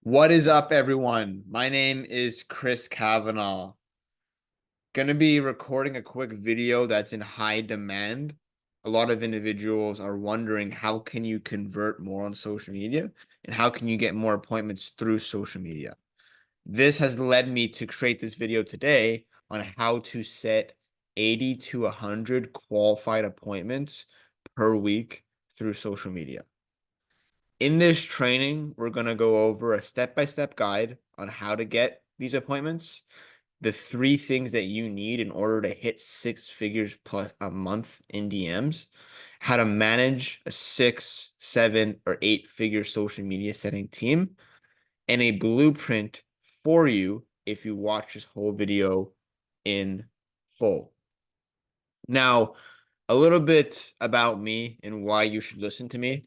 What is up, everyone? My name is Chris Kavanaugh. Gonna be recording a quick video that's in high demand. A lot of individuals are wondering how can you convert more on social media and how can you get more appointments through social media. This has led me to create this video today on how to set 80 to 100 qualified appointments per week through social media. In this training, we're going to go over a step-by-step guide on how to get these appointments, the three things that you need in order to hit 6 figures plus a month in DMs, how to manage a 6, 7, or 8 figure social media setting team, and a blueprint for you if you watch this whole video in full. Now, a little bit about me and why you should listen to me.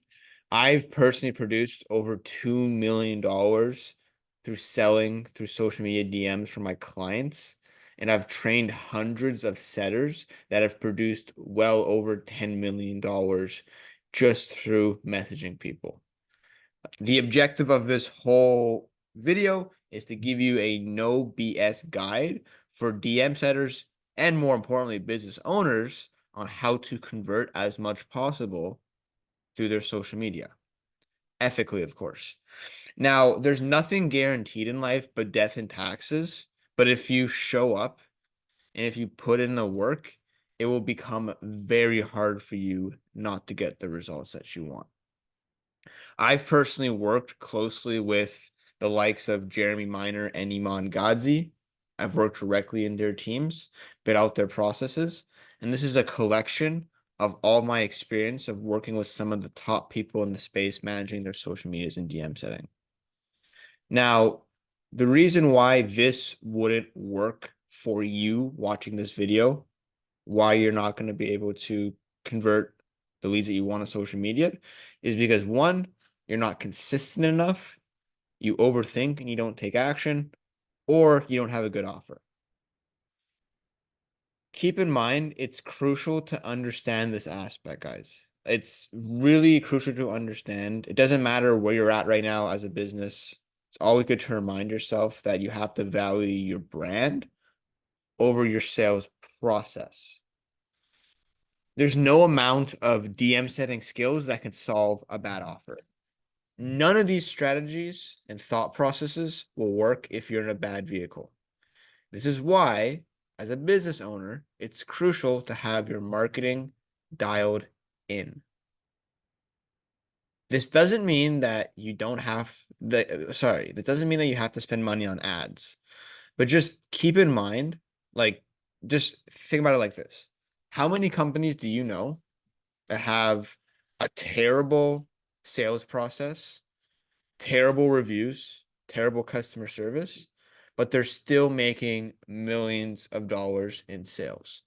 I've personally produced over $2 million through selling through social media DMs for my clients. And I've trained hundreds of setters that have produced well over $10 million just through messaging people. The objective of this whole video is to give you a no BS guide for DM setters and, more importantly, business owners on how to convert as much possible through their social media. Ethically, of course. Now, there's nothing guaranteed in life but death and taxes. But if you show up and if you put in the work, it will become very hard for you not to get the results that you want. I've personally worked closely with the likes of Jeremy Miner and Iman Gadzhi. I've worked directly in their teams, bid out their processes, and this is a collection of all my experience of working with some of the top people in the space managing their social medias and DM setting. Now, the reason why this wouldn't work for you watching this video, why you're not going to be able to convert the leads that you want on social media, is because one, you're not consistent enough, you overthink and you don't take action, or you don't have a good offer. Keep in mind, it's crucial to understand this aspect, guys. It's really crucial to understand. It doesn't matter where you're at right now as a business. It's always good to remind yourself that you have to value your brand over your sales process. There's no amount of DM setting skills that can solve a bad offer. None of these strategies and thought processes will work if you're in a bad vehicle. This is why, as a business owner, it's crucial to have your marketing dialed in. This doesn't mean that you don't have this doesn't mean that you have to spend money on ads, but just keep in mind, like, just think about it like this. How many companies do you know that have a terrible sales process, terrible reviews, terrible customer service, but they're still making millions of dollars in sales?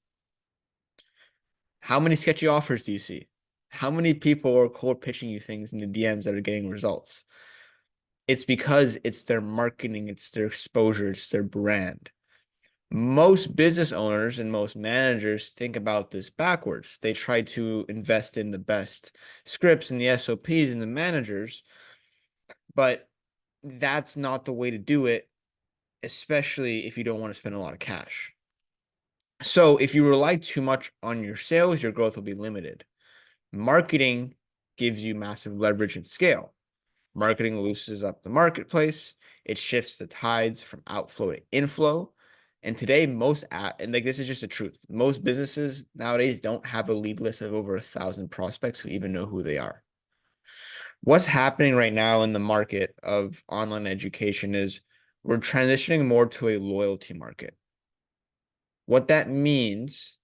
How many sketchy offers do you see? How many people are cold pitching you things in the DMs that are getting results? It's because it's their marketing, it's their exposure, it's their brand. Most business owners and most managers think about this backwards. They try to invest in the best scripts and the SOPs and the managers, but that's not the way to do it, especially if you don't want to spend a lot of cash. So if you rely too much on your sales, your growth will be limited. Marketing gives you massive leverage and scale. Marketing loosens up the marketplace. It shifts the tides from outflow to inflow. And today, and like this is just the truth, most businesses nowadays don't have a lead list of over 1,000 prospects who even know who they are. What's happening right now in the market of online education is we're transitioning more to a loyalty market. What that means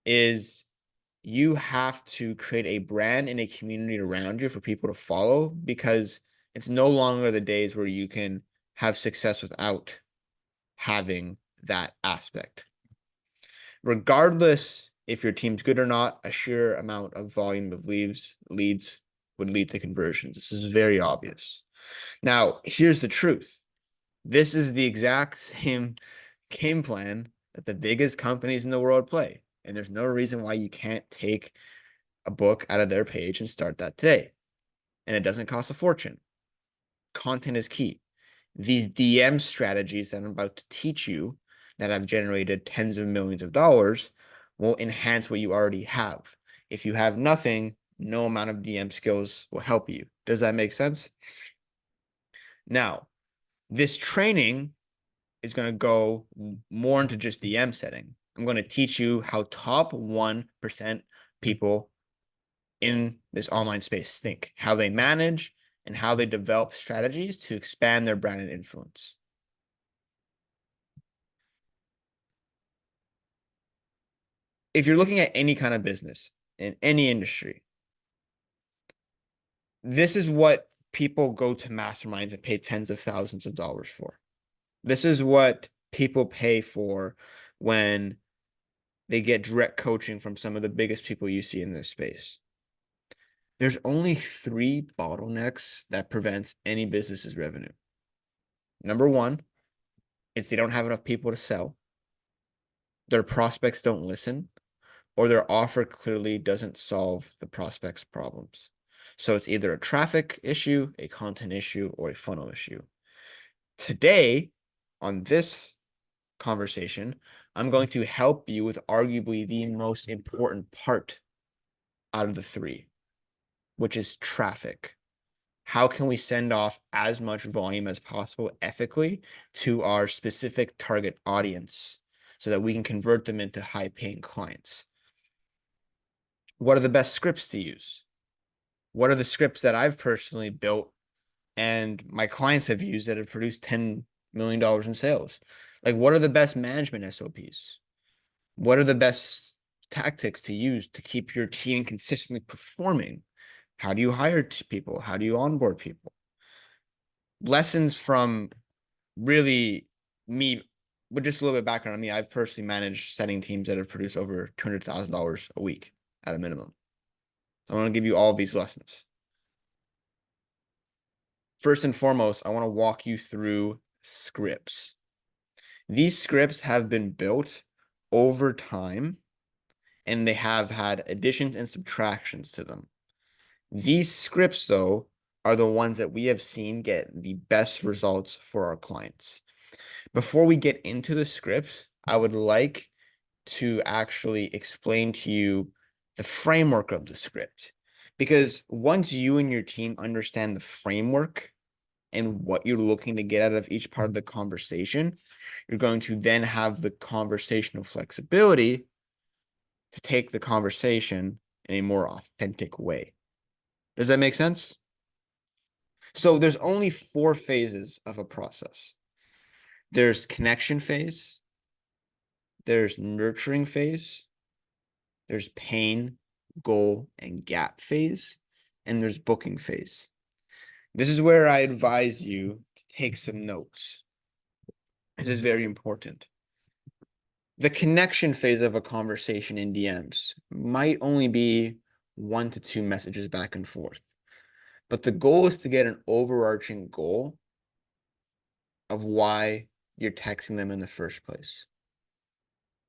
is you have to create a brand and a community around you for people to follow, because it's no longer the days where you can have success without having that aspect. Regardless if your team's good or not, a sheer amount of volume of leads would lead to conversions. This is very obvious. Now, here's the truth. This is the exact same game plan that the biggest companies in the world play. And there's no reason why you can't take a book out of their page and start that today. And it doesn't cost a fortune. Content is key. These DM strategies that I'm about to teach you that have generated tens of millions of dollars will enhance what you already have. If you have nothing, no amount of DM skills will help you. Does that make sense? Now, this training is going to go more into just DM setting. I'm going to teach you how top 1% people in this online space think, how they manage, and how they develop strategies to expand their brand and influence. If you're looking at any kind of business in any industry, this is what people go to masterminds and pay tens of thousands of dollars for. This is what people pay for when they get direct coaching from some of the biggest people you see in this space. There's only 3 bottlenecks that prevents any business's revenue. Number one, it's they don't have enough people to sell. Their prospects don't listen, or their offer clearly doesn't solve the prospect's problems. So it's either a traffic issue, a content issue, or a funnel issue. Today, on this conversation, I'm going to help you with arguably the most important part out of the 3, which is traffic. How can we send off as much volume as possible ethically to our specific target audience so that we can convert them into high-paying clients? What are the best scripts to use? What are the scripts that I've personally built and my clients have used that have produced $10 million in sales? Like, what are the best management SOPs? What are the best tactics to use to keep your team consistently performing? How do you hire people? How do you onboard people? Lessons from really me, with just a little bit of background on me, I've personally managed setting teams that have produced over $200,000 a week at a minimum. So I want to give you all of these lessons. First and foremost, I want to walk you through scripts. These scripts have been built over time, and they have had additions and subtractions to them. These scripts, though, are the ones that we have seen get the best results for our clients. Before we get into the scripts, I would like to actually explain to you the framework of the script. Because once you and your team understand the framework and what you're looking to get out of each part of the conversation, you're going to then have the conversational flexibility to take the conversation in a more authentic way. Does that make sense? So there's only 4 phases of a process. There's connection phase, there's nurturing phase, there's pain, goal, and gap phase, and there's booking phase. This is where I advise you to take some notes. This is very important. The connection phase of a conversation in DMs might only be 1 to 2 messages back and forth. But the goal is to get an overarching goal of why you're texting them in the first place.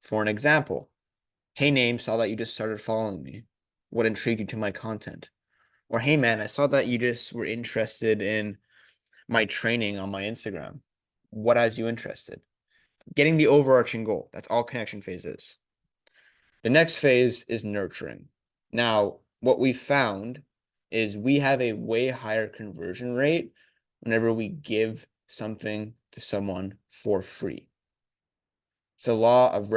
For an example, hey, name, saw that you just started following me. What intrigued you to my content? Or, hey, man, I saw that you just were interested in my training on my Instagram. What has you interested? Getting the overarching goal. That's all connection phase is. The next phase is nurturing. Now, what we found is we have a way higher conversion rate whenever we give something to someone for free. It's a law of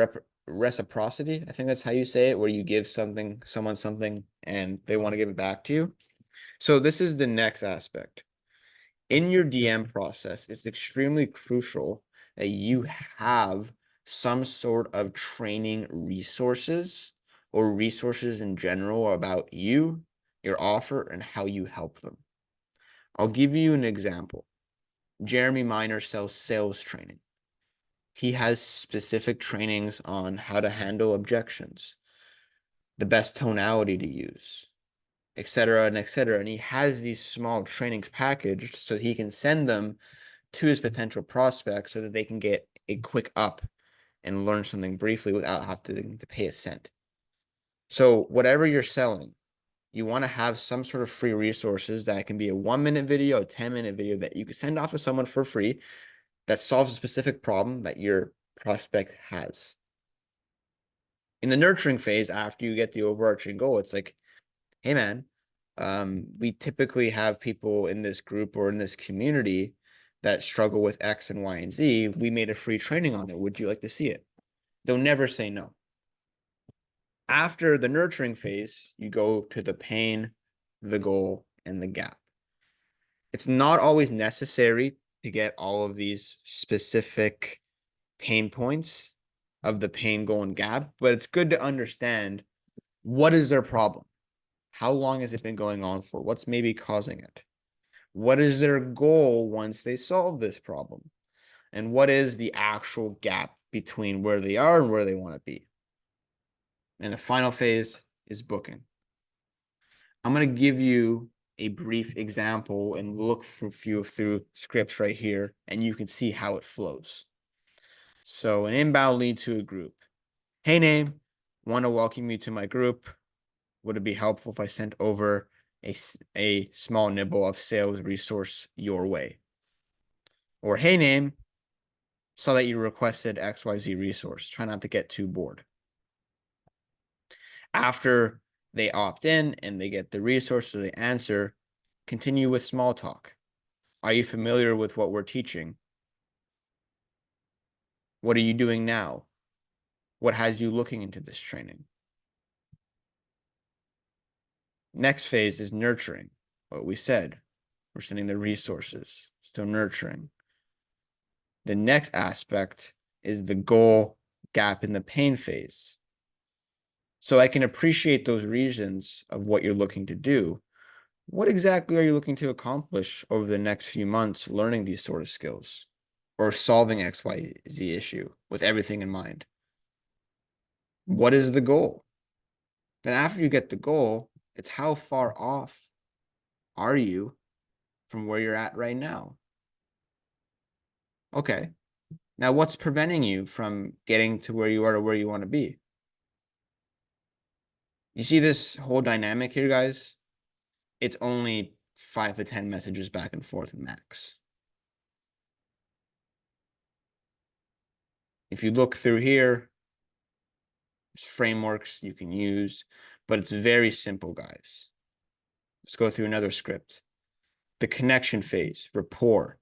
reciprocity. I think that's how you say it, where you give someone something and they want to give it back to you. So this is the next aspect. In your DM process, it's extremely crucial that you have some sort of training resources or resources in general about you, your offer, and how you help them. I'll give you an example. Jeremy Miner sells sales training. He has specific trainings on how to handle objections, the best tonality to use, etc. and etc. And he has these small trainings packaged so he can send them to his potential prospects so that they can get a quick up and learn something briefly without having to pay a cent. So whatever you're selling, you want to have some sort of free resources that can be a 1-minute video, a 10-minute video that you can send off to someone for free that solves a specific problem that your prospect has. In the nurturing phase, after you get the overarching goal, it's like, hey man, we typically have people in this group or in this community that struggle with X and Y and Z. We made a free training on it. Would you like to see it? They'll never say no. After the nurturing phase, you go to the pain, the goal, and the gap. It's not always necessary to get all of these specific pain points of the pain, goal, and gap, but it's good to understand what is their problem. How long has it been going on for? What's maybe causing it? What is their goal once they solve this problem? And what is the actual gap between where they are and where they want to be? And the final phase is booking. I'm going to give you a brief example and look through scripts right here, and you can see how it flows. So an inbound lead to a group. Hey, name, want to welcome you to my group. Would it be helpful if I sent over a small nibble of sales resource your way? Or, hey, name, saw that you requested XYZ resource. Try not to get too bored. After they opt in and they get the resource or the answer, continue with small talk. Are you familiar with what we're teaching? What are you doing now? What has you looking into this training? Next phase is nurturing. What we said, we're sending the resources, still nurturing. The next aspect is the goal, gap, and the pain phase. So I can appreciate those reasons of what you're looking to do. What exactly are you looking to accomplish over the next few months learning these sort of skills or solving XYZ issue with everything in mind? What is the goal? Then after you get the goal, it's how far off are you from where you're at right now? Okay. Now what's preventing you from getting to where you are to where you want to be? You see this whole dynamic here, guys? It's only 5 to 10 messages back and forth max. If you look through here, there's frameworks you can use, but it's very simple, guys. Let's go through another script. The connection phase, rapport,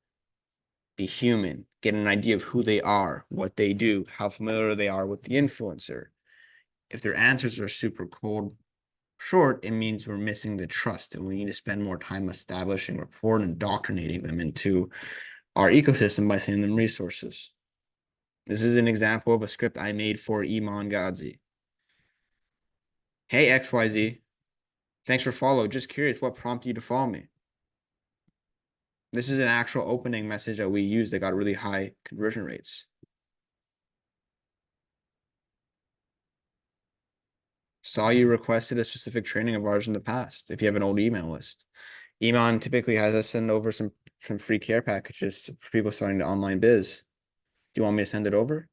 be human, get an idea of who they are, what they do, how familiar they are with the influencer. If their answers are super cold, short, it means we're missing the trust and we need to spend more time establishing rapport and indoctrinating them into our ecosystem by sending them resources. This is an example of a script I made for Iman Gadzi. Hey, XYZ. Thanks for follow. Just curious what prompted you to follow me. This is an actual opening message that we used that got really high conversion rates. Saw you requested a specific training of ours in the past. If you have an old email list, Iman typically has us send over some free care packages for people starting to online biz. Do you want me to send it over?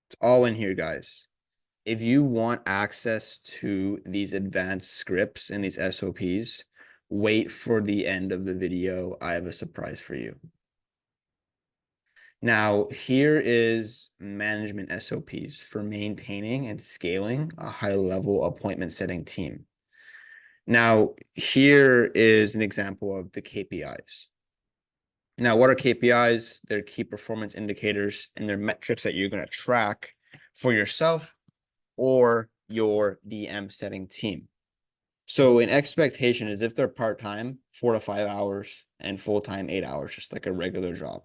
It's all in here, guys. If you want access to these advanced scripts and these SOPs, wait for the end of the video. I have a surprise for you. Now, here is management SOPs for maintaining and scaling a high-level appointment setting team. Now, here is an example of the KPIs. Now, what are KPIs? They're key performance indicators, and they're metrics that you're going to track for yourself or your DM setting team. So an expectation is if they're part-time, 4 to 5 hours, and full-time 8 hours, just like a regular job.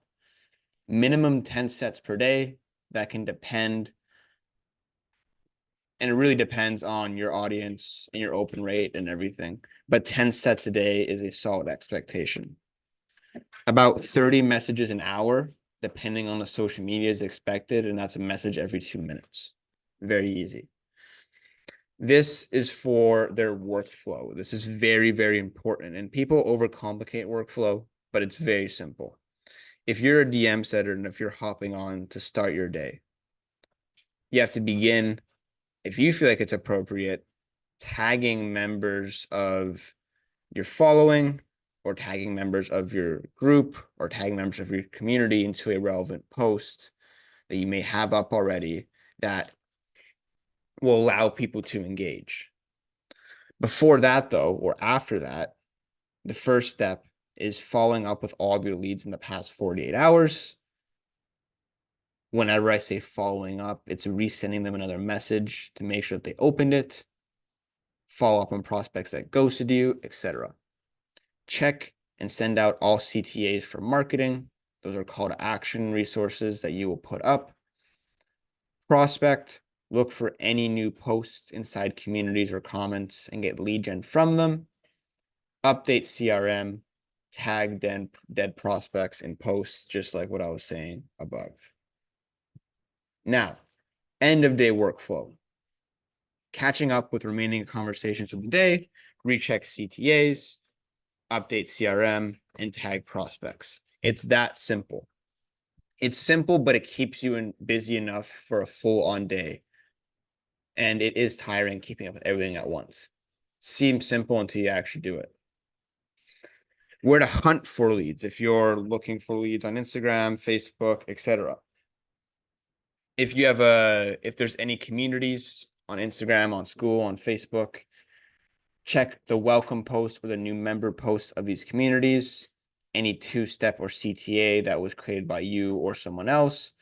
Minimum 10 sets per day. That can depend, and it really depends on your audience and your open rate and everything. But 10 sets a day is a solid expectation. About 30 messages an hour, depending on the social media, is expected, and that's a message every 2 minutes. Very easy. This is for their workflow. This is very, very important. And people overcomplicate workflow, but it's very simple. If you're a DM setter and if you're hopping on to start your day, you have to begin If you feel like it's appropriate, tagging members of your following or tagging members of your group or tagging members of your community into a relevant post that you may have up already that will allow people to engage. Before that, though, or after that, the first step is following up with all of your leads in the past 48 hours. Whenever I say following up, it's resending them another message to make sure that they opened it, follow up on prospects that ghosted you, etc. Check and send out all CTAs for marketing. Those are call to action resources that you will put up. Prospect, look for any new posts inside communities or comments and get lead gen from them. Update CRM, tag dead prospects in posts, just like what I was saying above. Now, end of day workflow. Catching up with remaining conversations of the day, recheck CTAs, update CRM, and tag prospects. It's that simple. It's simple, but it keeps you busy enough for a full-on day. And it is tiring keeping up with everything at once. Seems simple until you actually do it. Where to hunt for leads if you're looking for leads on Instagram, Facebook, etc. If there's any communities on Instagram, on school, on Facebook, check the welcome post or the new member post of these communities, any two-step or CTA that was created by you or someone else,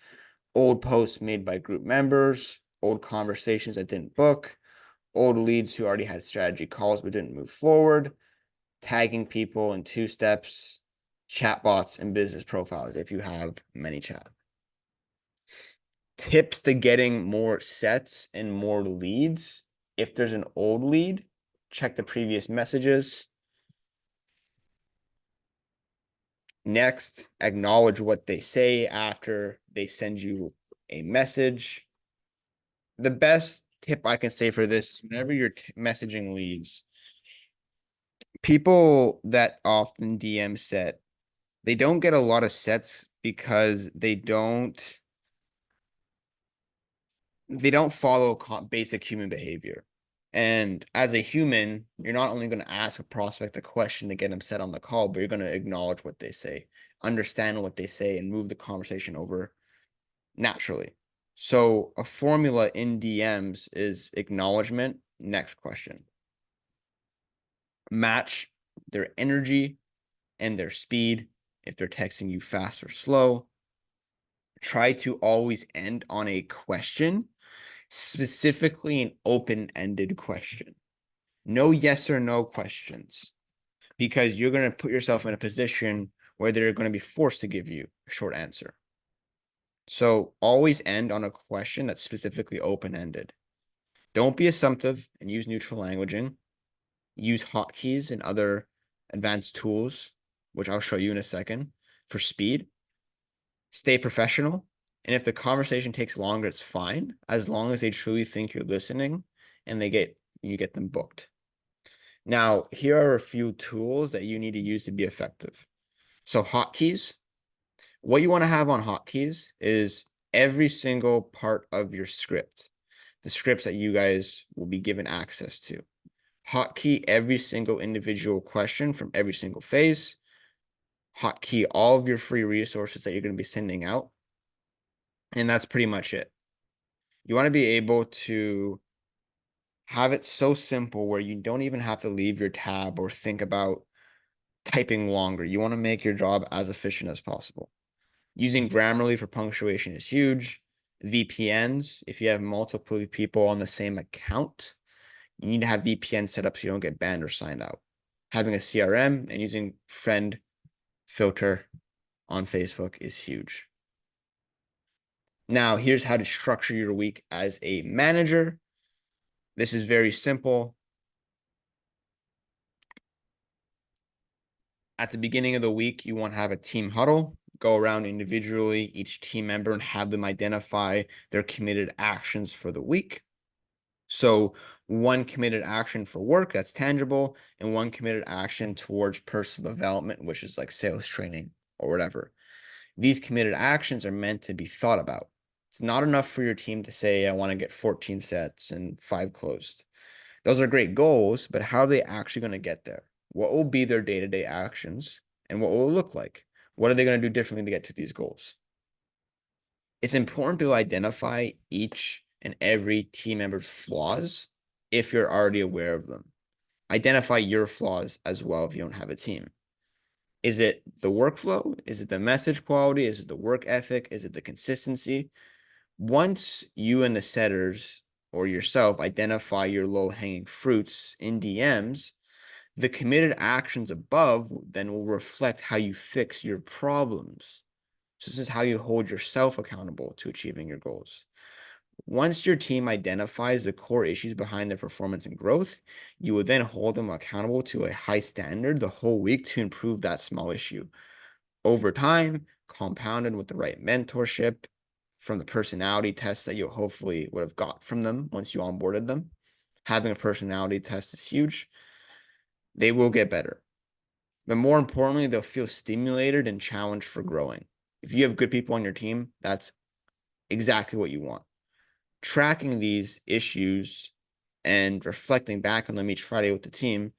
old posts made by group members, old conversations that didn't book, old leads who already had strategy calls but didn't move forward, tagging people in two steps, chatbots, and business profiles if you have ManyChat. Tips to getting more sets and more leads. If there's an old lead, check the previous messages. Next, acknowledge what they say after they send you a message. The best tip I can say for this is whenever you're messaging leads, people that often DM set, they don't get a lot of sets because they don't follow basic human behavior. And as a human, you're not only going to ask a prospect a question to get them set on the call, but you're going to acknowledge what they say, understand what they say, and move the conversation over naturally. So a formula in DMs is acknowledgement, next question. Match their energy and their speed if they're texting you fast or slow. Try to always end on a question, specifically an open-ended question. No yes or no questions, because you're going to put yourself in a position where they're going to be forced to give you a short answer. So always end on a question that's specifically open-ended. Don't be assumptive and use neutral languaging. Use hotkeys and other advanced tools, which I'll show you in a second, for speed. Stay professional. And if the conversation takes longer, it's fine, as long as they truly think you're listening and you get them booked. Now, here are a few tools that you need to use to be effective. So hotkeys. What you want to have on hotkeys is every single part of your script, the scripts that you guys will be given access to. Hotkey every single individual question from every single phase. Hotkey all of your free resources that you're going to be sending out. And that's pretty much it. You want to be able to have it so simple where you don't even have to leave your tab or think about typing longer. You want to make your job as efficient as possible. Using Grammarly for punctuation is huge. VPNs, if you have multiple people on the same account, you need to have VPN set up so you don't get banned or signed out. Having a CRM and using friend filter on Facebook is huge. Now, here's how to structure your week as a manager. This is very simple. At the beginning of the week, you want to have a team huddle. Go around individually, each team member, and have them identify their committed actions for the week. So one committed action for work, that's tangible, and one committed action towards personal development, which is like sales training or whatever. These committed actions are meant to be thought about. It's not enough for your team to say, I want to get 14 sets and 5 closed. Those are great goals, but how are they actually going to get there? What will be their day-to-day actions and what will it look like? What are they going to do differently to get to these goals? It's important to identify each and every team member's flaws if you're already aware of them. Identify your flaws as well if you don't have a team. Is it the workflow? Is it the message quality? Is it the work ethic? Is it the consistency? Once you and the setters or yourself identify your low-hanging fruits in DMs, the committed actions above then will reflect how you fix your problems. So this is how you hold yourself accountable to achieving your goals. Once your team identifies the core issues behind their performance and growth, you will then hold them accountable to a high standard the whole week to improve that small issue. Over time, compounded with the right mentorship from the personality tests that you hopefully would have got from them once you onboarded them. Having a personality test is huge. They will get better. But more importantly, they'll feel stimulated and challenged for growing. If you have good people on your team, that's exactly what you want. Tracking these issues and reflecting back on them each Friday with the team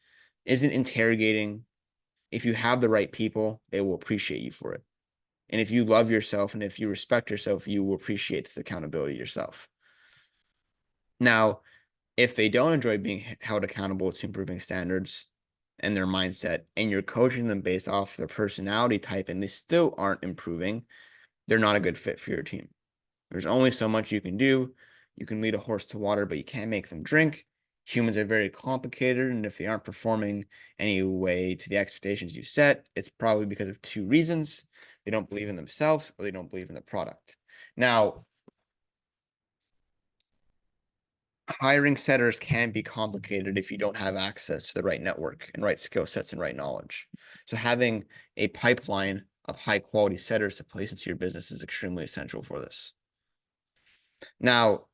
isn't interrogating. If you have the right people, they will appreciate you for it. And if you love yourself and if you respect yourself, you will appreciate this accountability yourself. Now, if they don't enjoy being held accountable to improving standards and their mindset, and you're coaching them based off their personality type and they still aren't improving, they're not a good fit for your team. There's only so much you can do. You can lead a horse to water, but you can't make them drink. Humans are very complicated, and if they aren't performing any way to the expectations you set, it's probably because of 2 reasons. They don't believe in themselves or they don't believe in the product. Now, hiring setters can be complicated if you don't have access to the right network and right skill sets and right knowledge. So having a pipeline of high quality setters to place into your business is extremely essential for this. Now,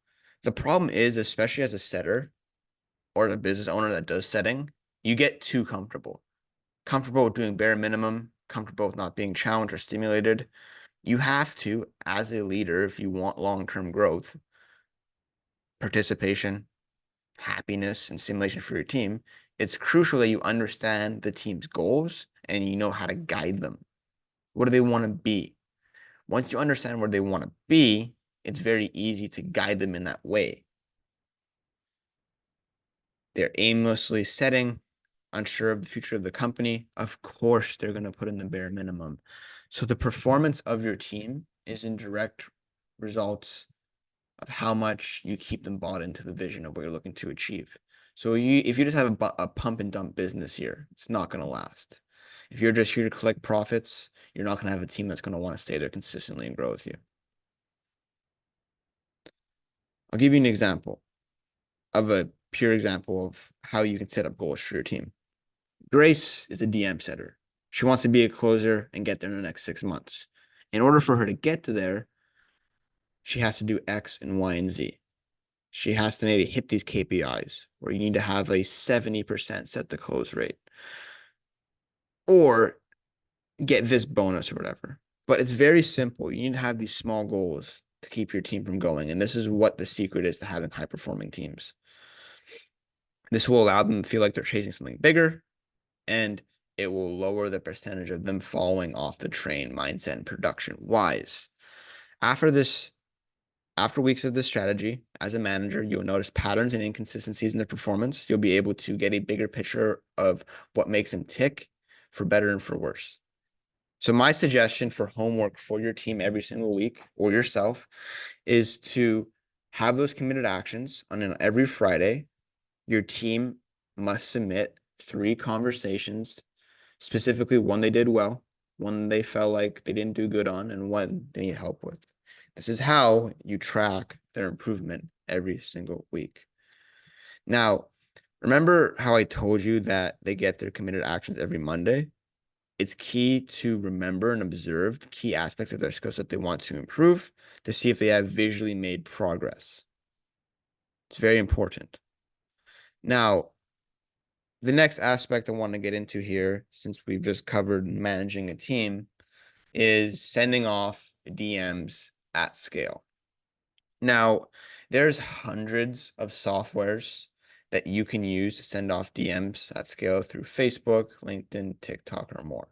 the problem is, especially as a setter or a business owner that does setting, you get too comfortable. Comfortable with doing bare minimum, comfortable with not being challenged or stimulated. You have to, as a leader, if you want long-term growth, participation, happiness, and stimulation for your team, it's crucial that you understand the team's goals and you know how to guide them. What do they want to be? Once you understand where they want to be, it's very easy to guide them in that way. They're aimlessly setting, unsure of the future of the company. Of course, they're going to put in the bare minimum. So the performance of your team is in direct results of how much you keep them bought into the vision of what you're looking to achieve. So if you just have a pump and dump business here, it's not going to last. If you're just here to collect profits, you're not going to have a team that's going to want to stay there consistently and grow with you. I'll give you an example of a pure example of how you can set up goals for your team. Grace is a DM setter. She wants to be a closer and get there in the next 6 months. In order for her to get to there, she has to do X and Y and Z. She has to maybe hit these KPIs where you need to have a 70% set the close rate or get this bonus or whatever. But it's very simple. You need to have these small goals to keep your team from going. And this is what the secret is to having high performing teams. This will allow them to feel like they're chasing something bigger, and it will lower the percentage of them falling off the train mindset and production wise. After weeks of this strategy, as a manager, you'll notice patterns and inconsistencies in their performance. You'll be able to get a bigger picture of what makes them tick for better and for worse. So my suggestion for homework for your team every single week or yourself is to have those committed actions on every Friday. Your team must submit 3 conversations, specifically one they did well, one they felt like they didn't do good on, and one they need help with. This is how you track their improvement every single week. Now, remember how I told you that they get their committed actions every Monday? It's key to remember and observe the key aspects of their skill set they want to improve to see if they have visually made progress. It's very important. Now, the next aspect I want to get into here, since we've just covered managing a team, is sending off DMs at scale. Now, there's hundreds of softwares that you can use to send off DMs at scale through Facebook, LinkedIn, TikTok, or more.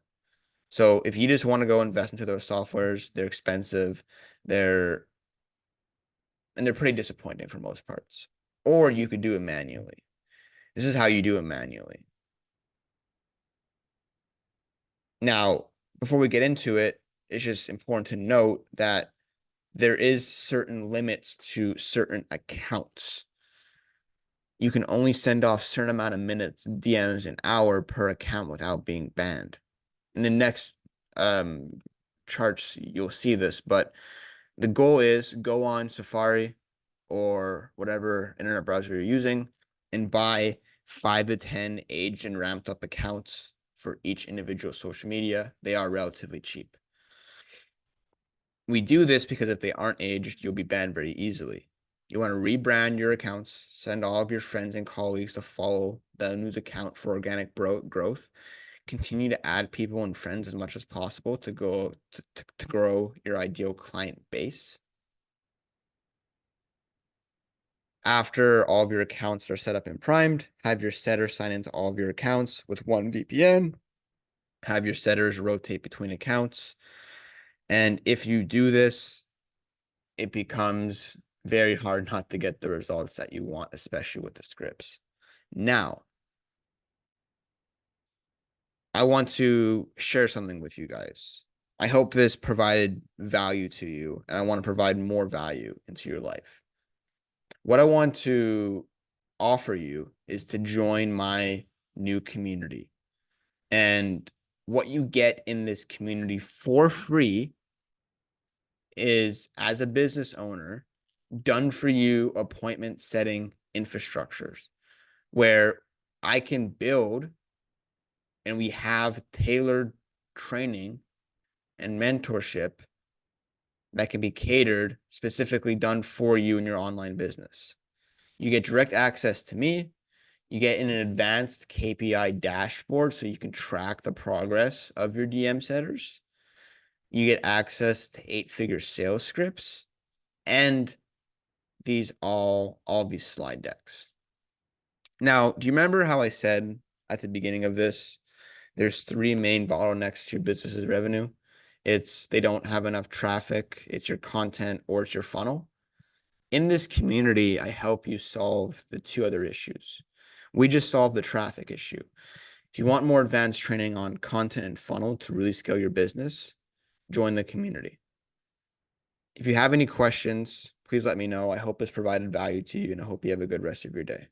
So if you just want to go invest into those softwares, they're expensive, they're and they're pretty disappointing for most parts. Or you could do it manually. This is how you do it manually. Now, before we get into it, it's just important to note that there is certain limits to certain accounts. You can only send off certain amount of minutes, DMs an hour per account without being banned. In the next charts, you'll see this, but the goal is go on Safari or whatever internet browser you're using and buy 5 to 10 aged and ramped up accounts for each individual social media. They are relatively cheap. We do this because if they aren't aged, you'll be banned very easily. You want to rebrand your accounts, send all of your friends and colleagues to follow the news account for organic growth. Continue to add people and friends as much as possible to grow your ideal client base. After all of your accounts are set up and primed, have your setter sign into all of your accounts with one VPN. Have your setters rotate between accounts. And if you do this, it becomes very hard not to get the results that you want, especially with the scripts. Now, I want to share something with you guys. I hope this provided value to you, and I want to provide more value into your life. What I want to offer you is to join my new community. And what you get in this community for free is, as a business owner, done for you appointment setting infrastructures where I can build and we have tailored training and mentorship that can be catered, specifically done for you in your online business. You get direct access to me. You get an advanced KPI dashboard so you can track the progress of your DM setters. You get access to 8-figure sales scripts and all these slide decks. Now, do you remember how I said at the beginning of this, there's 3 main bottlenecks to your business's revenue? It's they don't have enough traffic, it's your content, or it's your funnel. In this community, I help you solve the 2 other issues. We just solved the traffic issue. If you want more advanced training on content and funnel to really scale your business, join the community. If you have any questions, please let me know. I hope this provided value to you, and I hope you have a good rest of your day.